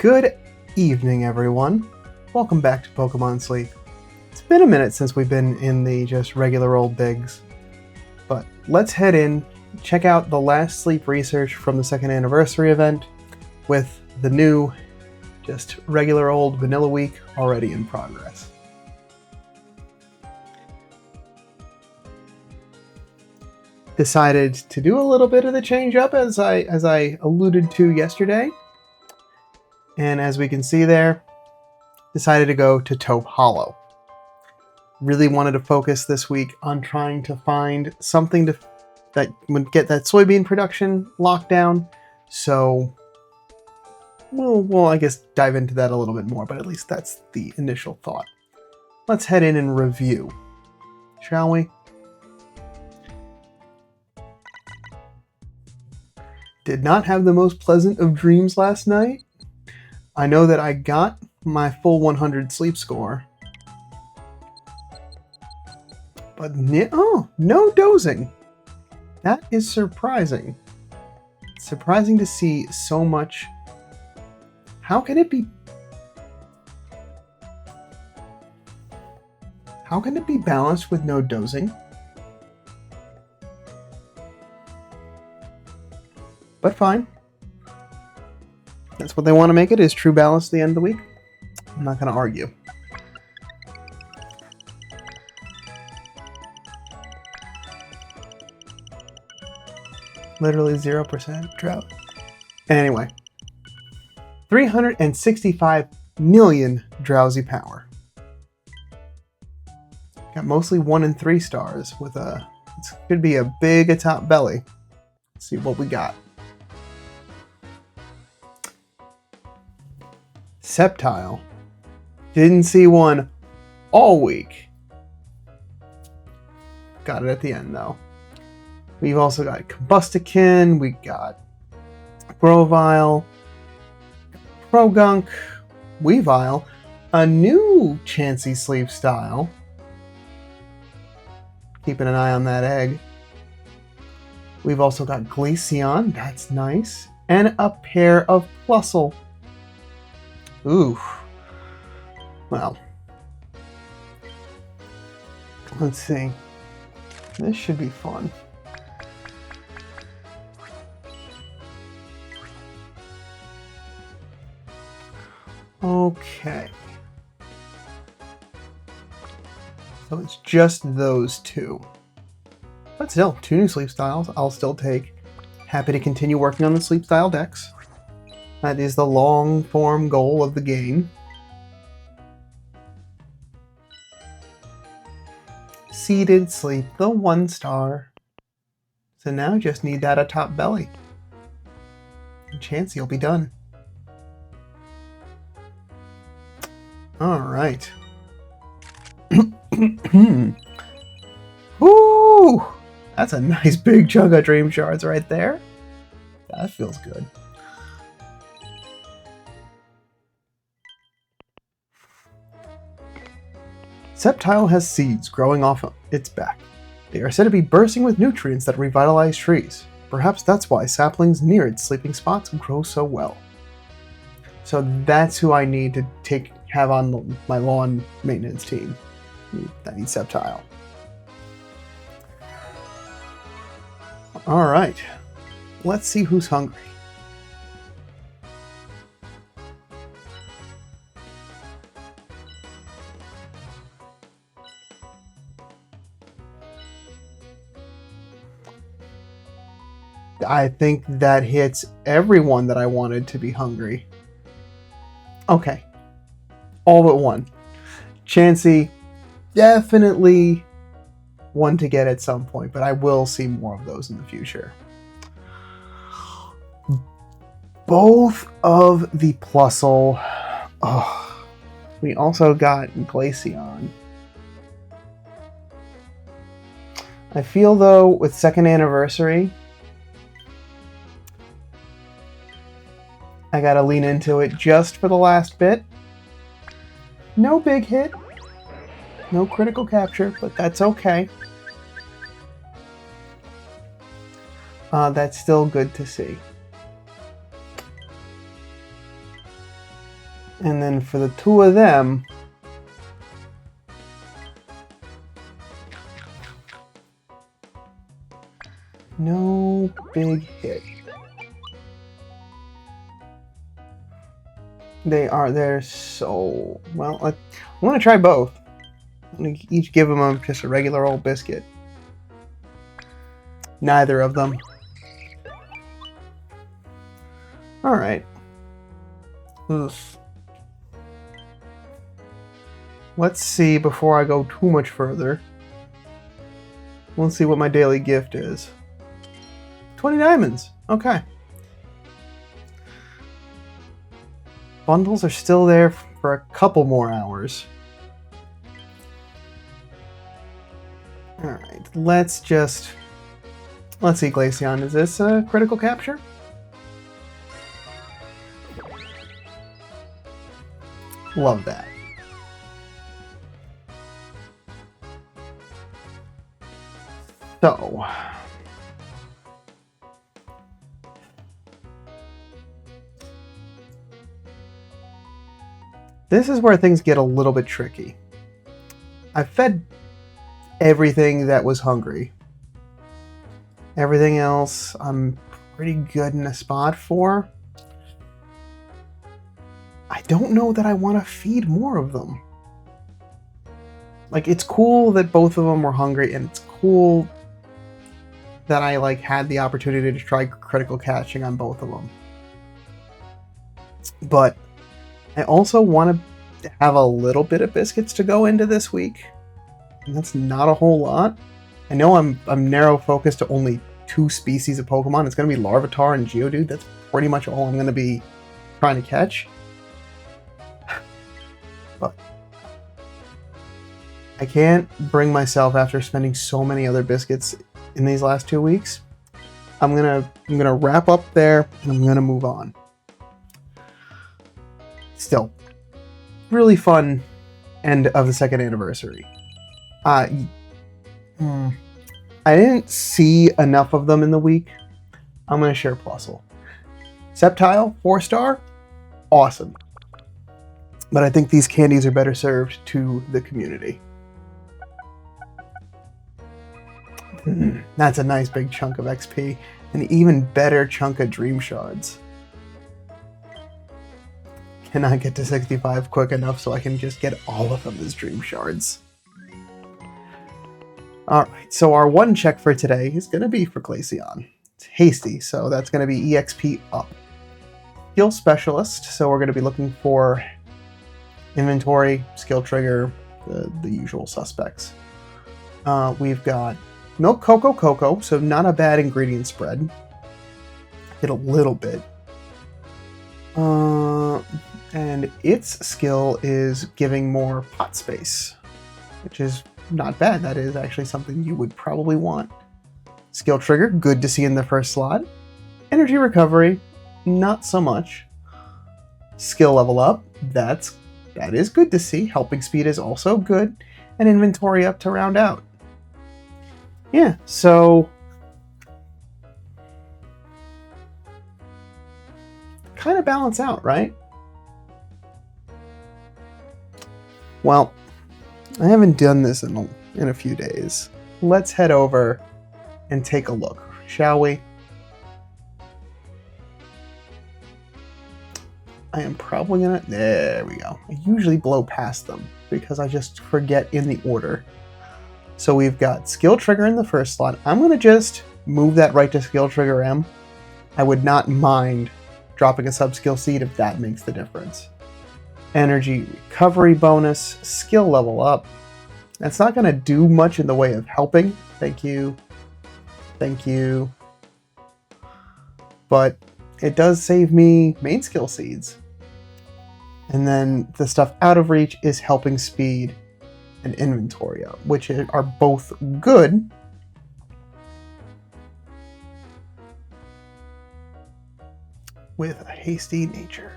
Good evening, everyone. Welcome back to Pokemon Sleep. It's been a minute since we've been in the just regular old digs, but let's head in, check out the last sleep research from the second anniversary event with the new, just regular old vanilla week already in progress. Decided to do a little bit of the change up as I alluded to yesterday. And as we can see there, decided to go to Taupe Hollow. Really wanted to focus this week on trying to find something that would get that soybean production locked down. So we'll I guess dive into that a little bit more, but at least that's the initial thought. Let's head in and review, shall we? Did not have the most pleasant of dreams last night. I know that I got my full 100 sleep score. But no dozing. That is surprising. Surprising to see so much. How can it be? How can it be balanced with no dozing? But fine. That's what they want to make it, is true balance at the end of the week. I'm not going to argue. Literally 0% drought. Anyway. 365 million drowsy power. Got mostly 1 and 3 stars with it could be a big atop belly. Let's see what we got. Sceptile. Didn't see one all week. Got it at the end though. We've also got Combustikin, we got Grovyle, Progunk, Weavile, a new Chansey Sleep style. Keeping an eye on that egg. We've also got Glaceon, that's nice, and a pair of Plusle. Ooh. Well. Let's see. This should be fun. Okay. So it's just those two. But still, 2 new sleep styles I'll still take. Happy to continue working on the sleep style decks. That is the long-form goal of the game. Seated Sleep, the 1 star. So now just need that atop belly. And Chansey will be done. Alright. Woo! That's a nice big chunk of dream shards right there. That feels good. Sceptile has seeds growing off its back. They are said to be bursting with nutrients that revitalize trees. Perhaps that's why saplings near its sleeping spots grow so well. So that's who I need to have on my lawn maintenance team. I need Sceptile. Alright. Let's see who's hungry. I think that hits everyone that I wanted to be hungry. Okay. All but one. Chansey, definitely one to get at some point, but I will see more of those in the future. Both of the Plusle. Oh, we also got Glaceon. I feel though, with second anniversary, I gotta lean into it just for the last bit. No big hit. No critical capture, but that's okay. That's still good to see. And then for the two of them, no big hit. They're so, well, I'm going to try both. I'm going to each give them just a regular old biscuit. Neither of them. Alright. Let's see before I go too much further. Let's see what my daily gift is. 20 diamonds. Okay. Bundles are still there for a couple more hours. Alright, let's see, Glaceon. Is this a critical capture? Love that. So, this is where things get a little bit tricky. I fed everything that was hungry. Everything else I'm pretty good in a spot for. I don't know that I want to feed more of them. Like, it's cool that both of them were hungry, and it's cool that I had the opportunity to try critical catching on both of them. But I also want to have a little bit of biscuits to go into this week. And that's not a whole lot. I know I'm narrow focused to only 2 species of Pokemon. It's going to be Larvitar and Geodude. That's pretty much all I'm going to be trying to catch. But I can't bring myself, after spending so many other biscuits in these last 2 weeks. I'm gonna wrap up there, and I'm gonna move on. Still, really fun end of the 2nd anniversary. I didn't see enough of them in the week. I'm gonna share Plusle. Sceptile, 4-star, awesome. But I think these candies are better served to the community. That's a nice big chunk of XP. An even better chunk of Dream Shards. Cannot get to 65 quick enough so I can just get all of them as Dream Shards. Alright, so our one check for today is going to be for Glaceon. It's hasty, so that's going to be EXP up. Skill Specialist, so we're going to be looking for inventory, skill trigger, the usual suspects. We've got Milk Cocoa, so not a bad ingredient spread. Hit a little bit. And its skill is giving more pot space, which is not bad. That is actually something you would probably want. Skill trigger, good to see in the first slot. Energy recovery, not so much. Skill level up, that is good to see. Helping speed is also good. And inventory up to round out. Yeah, so kind of balance out, right? Well, I haven't done this in a few days. Let's head over and take a look, shall we? I am probably gonna, there we go. I usually blow past them because I just forget in the order. So we've got skill trigger in the first slot. I'm going to just move that right to skill trigger M. I would not mind dropping a sub-skill seed if that makes the difference. Energy recovery bonus, skill level up. That's not going to do much in the way of helping. Thank you. Thank you. But it does save me main skill seeds. And then the stuff out of reach is helping speed and inventory up, which are both good. With a hasty nature.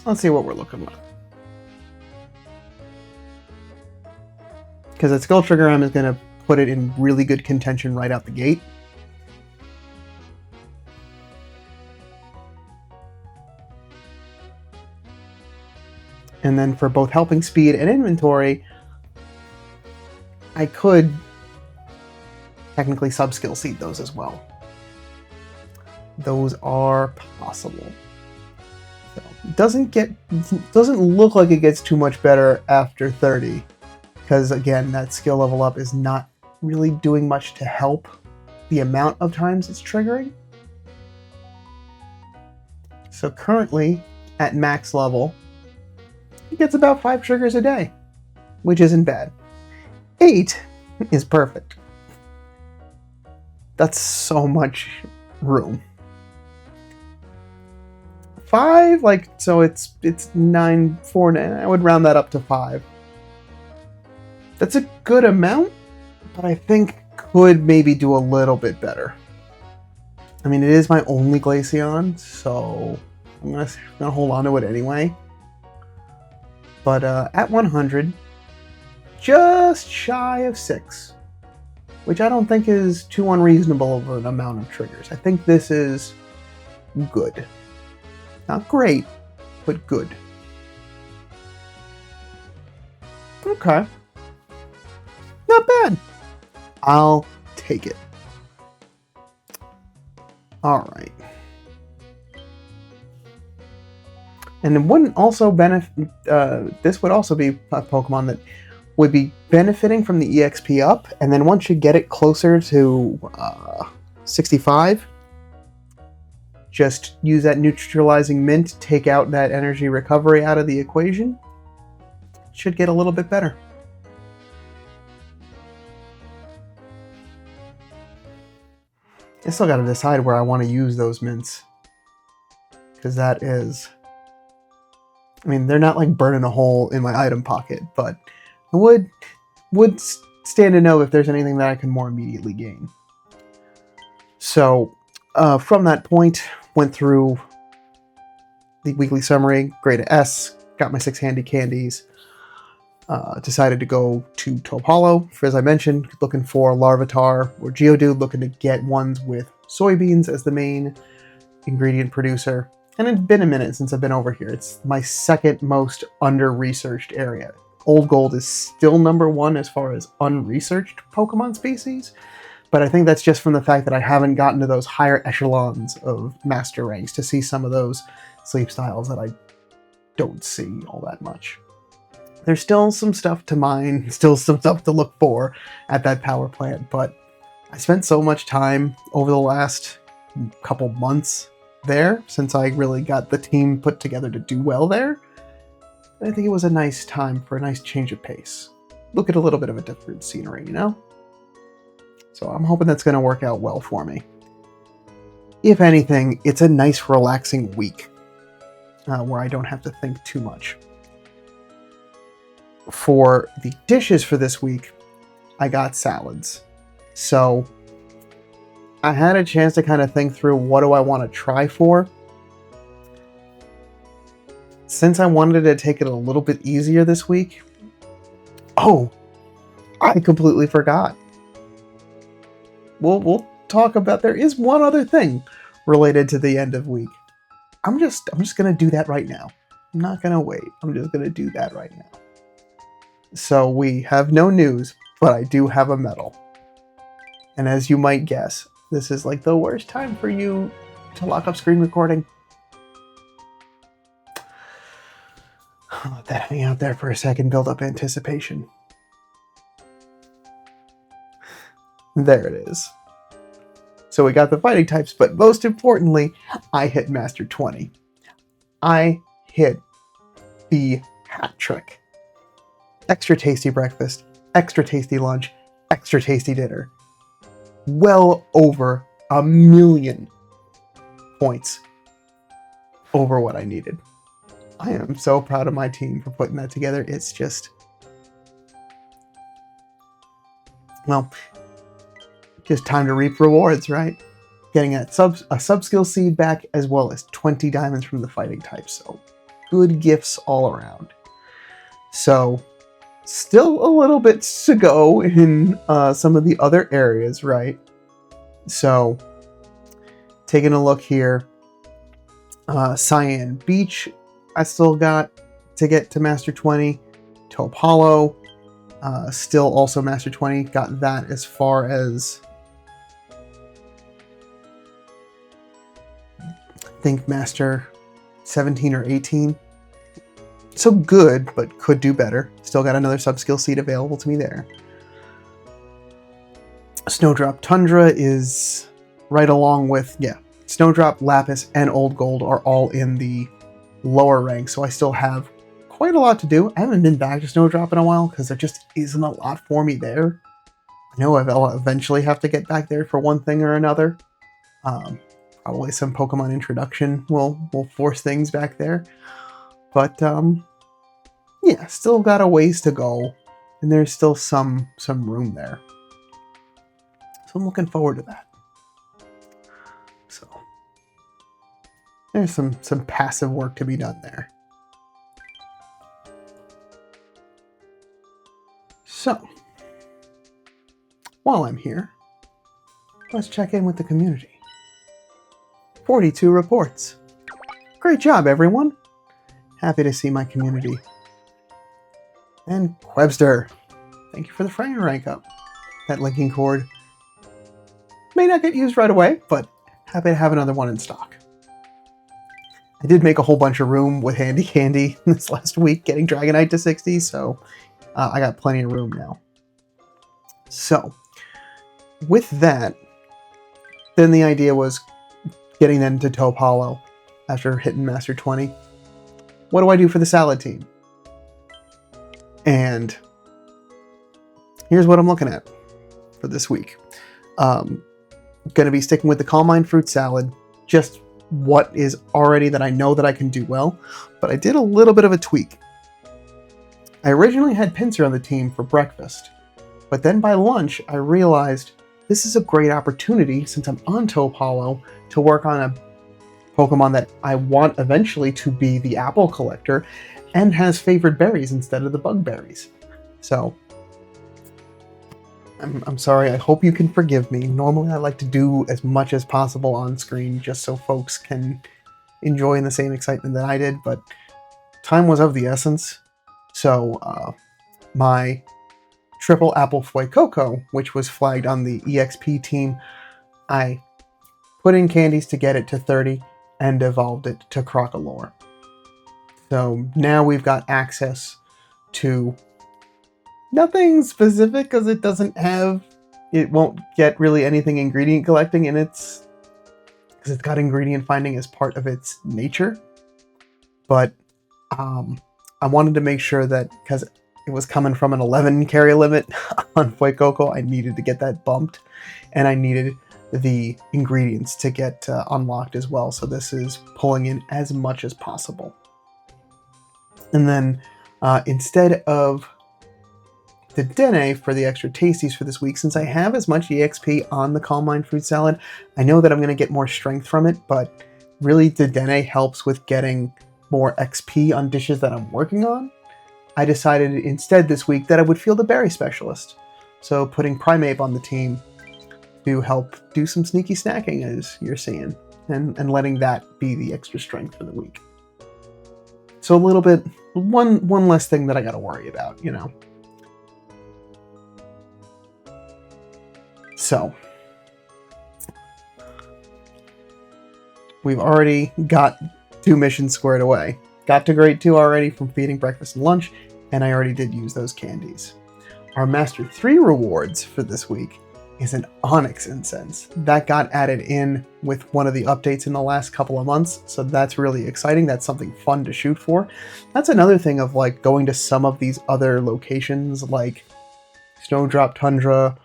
Let's see what we're looking like. Because that skill trigger M is going to put it in really good contention right out the gate. And then for both helping speed and inventory, I could technically sub-skill seed those as well. Those are possible. So, doesn't look like it gets too much better after 30, because again, that skill level up is not really doing much to help the amount of times it's triggering. So currently at max level, it gets about 5 triggers a day, which isn't bad. 8 is perfect. That's so much room. 5, like, so it's 9, 4, 9. I would round that up to 5. That's a good amount, but I think could maybe do a little bit better. I mean, it is my only Glaceon, so I'm gonna hold on to it anyway. But at 100, just shy of 6, which I don't think is too unreasonable of an amount of triggers. I think this is good. Not great, but good. Okay. Not bad. I'll take it. All right. And it wouldn't also benefit. This would also be a Pokemon that would be benefiting from the EXP up, and then once you get it closer to 65, just use that neutralizing mint, take out that energy recovery out of the equation. Should get a little bit better. I still got to decide where I want to use those mints, because that is, I mean, they're not like burning a hole in my item pocket, but I would stand to know if there's anything that I can more immediately gain. So from that point, went through the weekly summary, graded S, got my 6 handy candies, decided to go to Taupe Hollow, for, as I mentioned, looking for Larvitar or Geodude, looking to get ones with soybeans as the main ingredient producer. And it's been a minute since I've been over here. It's my second most under-researched area. Old Gold is still number 1 as far as unresearched Pokemon species, but I think that's just from the fact that I haven't gotten to those higher echelons of master ranks to see some of those sleep styles that I don't see all that much. There's still some stuff to mine, still some stuff to look for at that power plant, but I spent so much time over the last couple months there since I really got the team put together to do well there. I think it was a nice time for a nice change of pace. Look at a little bit of a different scenery, you know? So I'm hoping that's going to work out well for me. If anything, it's a nice relaxing week where I don't have to think too much. For the dishes for this week, I got salads. So I had a chance to kind of think through what do I want to try for. Since I wanted to take it a little bit easier this week, oh, I completely forgot. We'll talk about, there is one other thing related to the end of week. I'm just gonna do that right now. I'm not gonna wait. I'm just gonna do that right now. So we have no news, but I do have a medal. And as you might guess, this is like the worst time for you to lock up screen recording. I'll let that hang out there for a second, build up anticipation. There it is. So we got the fighting types, but most importantly, I hit Master 20. I hit the hat trick. Extra tasty breakfast, extra tasty lunch, extra tasty dinner. Well over 1,000,000 points over what I needed. I am so proud of my team for putting that together. It's just, well, just time to reap rewards, right? Getting a sub-skill seed back, as well as 20 diamonds from the fighting type. So good gifts all around. So still a little bit to go in some of the other areas, right? So taking a look here, Cyan Beach, I still got to get to Master 20. Taupe Hollow, still also Master 20. Got that as far as, I think, Master 17 or 18. So good, but could do better. Still got another sub-skill seed available to me there. Snowdrop Tundra is right along with, Snowdrop, Lapis, and Old Gold are all in the lower ranks, so I still have quite a lot to do. I haven't been back to Snowdrop in a while because there just isn't a lot for me there. I know I'll eventually have to get back there for one thing or another. Probably some Pokemon introduction will force things back there. But yeah, still got a ways to go, and there's still some room there. So I'm looking forward to that. So there's some passive work to be done there. So while I'm here, let's check in with the community. 42 reports. Great job, everyone. Happy to see my community. And Webster, thank you for the frame rank up. That linking cord may not get used right away, but happy to have another one in stock. I did make a whole bunch of room with Handy Candy this last week, getting Dragonite to 60, so I got plenty of room now. So, with that, then the idea was getting them to Taupe Hollow after hitting Master 20. What do I do for the salad team? And here's what I'm looking at for this week. Going to be sticking with the Calm Mind fruit salad, just what is already that I know that I can do well, but I did a little bit of a tweak. I originally had Pinsir on the team for breakfast, but then by lunch I realized this is a great opportunity, since I'm on Taupe Hollow, to work on a Pokemon that I want eventually to be the apple collector and has favored berries instead of the bug berries. So I'm sorry, I hope you can forgive me. Normally I like to do as much as possible on screen just so folks can enjoy in the same excitement that I did, but time was of the essence. So my triple apple Fuecoco, which was flagged on the EXP team, I put in candies to get it to 30 and evolved it to Crocolore. So now we've got access to nothing specific because it won't get really anything ingredient collecting in its, because it's got ingredient finding as part of its nature. But I wanted to make sure that, because it was coming from an 11 carry limit on Fuecoco, I needed to get that bumped, and I needed the ingredients to get unlocked as well. So this is pulling in as much as possible. And then instead of the Dene for the extra tasties for this week, since I have as much EXP on the Calm Mind fruit salad, I know that I'm going to get more strength from it, but really the Dene helps with getting more XP on dishes that I'm working on. I decided instead this week that I would field a berry specialist. So putting Primeape on the team to help do some sneaky snacking, as you're seeing, and letting that be the extra strength for the week. So a little bit, one less thing that I got to worry about, you know. So we've already got 2 missions squared away. Got to grade 2 already from feeding breakfast and lunch, and I already did use those candies. Our Master 3 rewards for this week is an Onyx Incense. That got added in with one of the updates in the last couple of months, so that's really exciting. That's something fun to shoot for. That's another thing of like going to some of these other locations like Snowdrop Tundra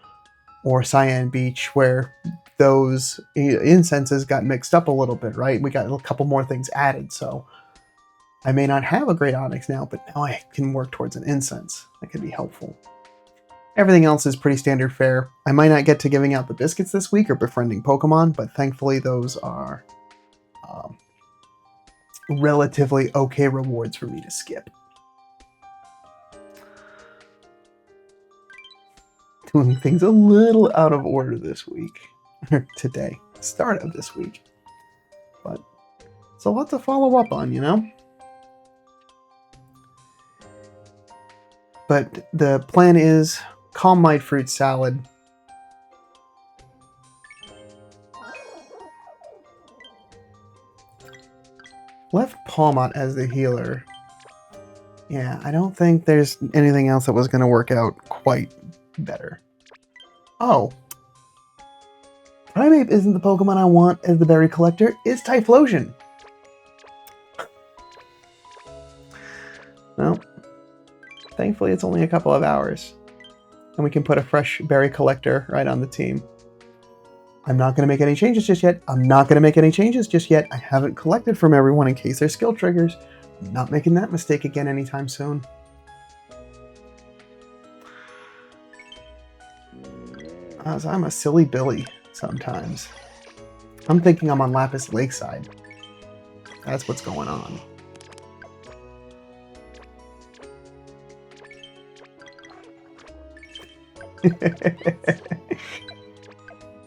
or Cyan Beach, where those incenses got mixed up a little bit, right? We got a couple more things added, so I may not have a great Onyx now, but now I can work towards an incense. That could be helpful. Everything else is pretty standard fare. I might not get to giving out the biscuits this week or befriending Pokemon, but thankfully those are relatively okay rewards for me to skip. Doing things a little out of order this week, today, start of this week. But it's a lot to follow up on, you know? But the plan is Calm Might Fruit Salad. Left Palmot as the healer. Yeah, I don't think there's anything else that was going to work out quite better. Oh. Primeape isn't the Pokemon I want as the berry collector. It's Typhlosion. Well, thankfully it's only a couple of hours. And we can put a fresh berry collector right on the team. I'm not going to make any changes just yet. I haven't collected from everyone in case there's skill triggers. I'm not making that mistake again anytime soon. As I'm a silly Billy sometimes. I'm thinking I'm on Lapis Lakeside. That's what's going on.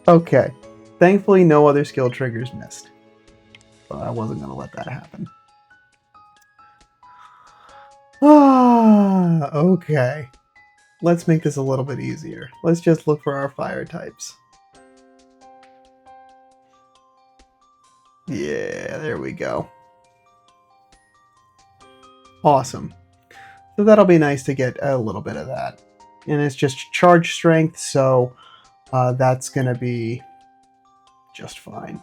Okay. Thankfully, no other skill triggers missed. But I wasn't going to let that happen. Okay. Let's make this a little bit easier. Let's just look for our fire types. Yeah, there we go. Awesome. So that'll be nice to get a little bit of that. And it's just charge strength, so that's going to be just fine.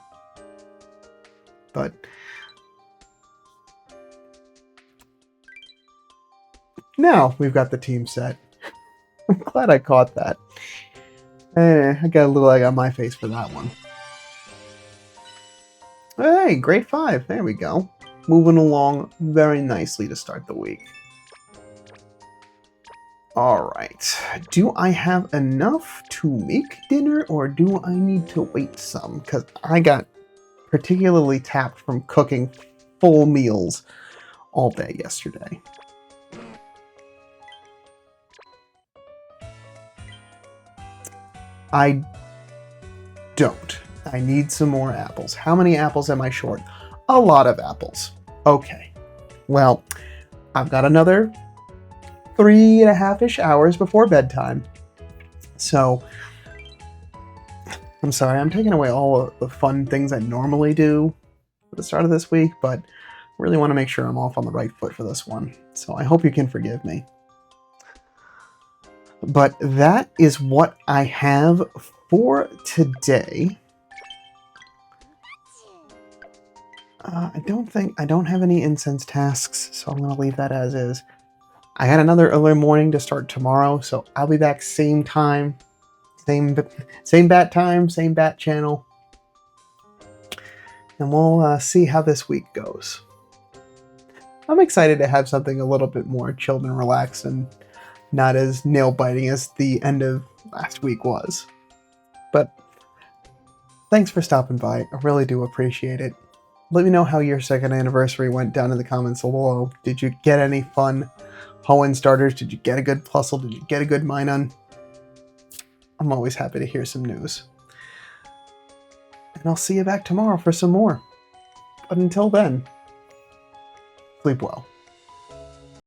But now we've got the team set. I'm glad I caught that. I got a little egg on my face for that one. Hey, grade 5. There we go. Moving along very nicely to start the week. Alright. Do I have enough to make dinner, or do I need to wait some? Because I got particularly tapped from cooking full meals all day yesterday. I don't. I need some more apples. How many apples am I short? A lot of apples. Okay. Well, I've got another 3.5-ish hours before bedtime. So, I'm sorry, I'm taking away all of the fun things I normally do at the start of this week, but I really want to make sure I'm off on the right foot for this one. So I hope you can forgive me. But that is what I have for today. I don't have any incense tasks, so I'm going to leave that as is. I had another early morning to start tomorrow, so I'll be back same time, same bat time, same bat channel. And we'll see how this week goes. I'm excited to have something a little bit more chilled and relaxed and not as nail-biting as the end of last week was. But thanks for stopping by. I really do appreciate it. Let me know how your second anniversary went down in the comments below. Did you get any fun Hoenn starters? Did you get a good Plusle? Did you get a good Minun? I'm always happy to hear some news. And I'll see you back tomorrow for some more. But until then, sleep well.